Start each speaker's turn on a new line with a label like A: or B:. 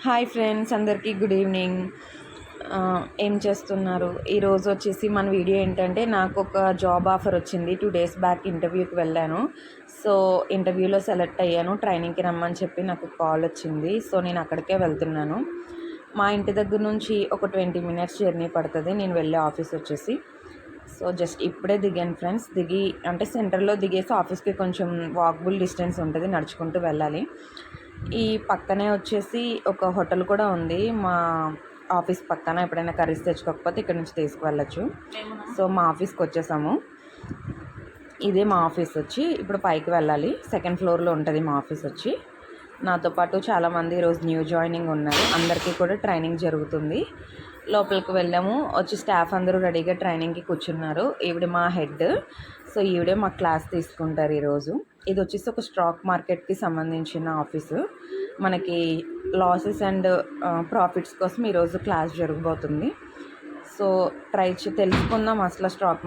A: Hi friends, అందరికీ good evening. ఏం చేస్తున్నారు? ఈరోజు వచ్చేసి మన వీడియో ఏంటంటే, నాకు ఒక జాబ్ ఆఫర్ వచ్చింది. 2 days బ్యాక్ ఇంటర్వ్యూకి వెళ్ళాను. సో ఇంటర్వ్యూలో సెలెక్ట్ అయ్యాను. ట్రైనింగ్కి రమ్మని చెప్పి నాకు కాల్ వచ్చింది. సో నేను అక్కడికే వెళ్తున్నాను. మా ఇంటి దగ్గర నుంచి ఒక 20 minutes జర్నీ పడుతుంది నేను వెళ్ళే ఆఫీస్ వచ్చేసి. సో జస్ట్ ఇప్పుడే దిగాను ఫ్రెండ్స్. అంటే సెంటర్లో దిగేసి ఆఫీస్కి కొంచెం వాకబుల్ డిస్టెన్స్ ఉంటుంది, నడుచుకుంటూ వెళ్ళాలి. ఈ పక్కనే వచ్చేసి ఒక హోటల్ కూడా ఉంది మా ఆఫీస్ పక్కన. ఎప్పుడైనా కర్రీస్ తెచ్చుకోకపోతే ఇక్కడ నుంచి తీసుకువెళ్ళచ్చు. సో మా ఆఫీస్కి వచ్చేసాము. ఇదే మా ఆఫీస్ వచ్చి. ఇప్పుడు పైకి వెళ్ళాలి. 2nd floorలో ఉంటుంది మా ఆఫీస్ వచ్చి. నాతో పాటు చాలామంది ఈరోజు న్యూ జాయినింగ్ ఉన్నారు. అందరికీ కూడా ట్రైనింగ్ జరుగుతుంది. లోపలికి వెళ్ళాము. వచ్చి స్టాఫ్ అందరూ రెడీగా ట్రైనింగ్కి కూర్చున్నారు. ఈవిడ మా హెడ్. సో ఈవిడే మా క్లాస్ తీసుకుంటారు ఈరోజు. ఇది వచ్చేసి ఒక స్టాక్ మార్కెట్కి సంబంధించిన ఆఫీసు. మనకి లాసెస్ అండ్ ప్రాఫిట్స్ కోసం ఈరోజు క్లాస్ జరగబోతుంది. సో తెలుసుకుందాం అసలు స్టాక్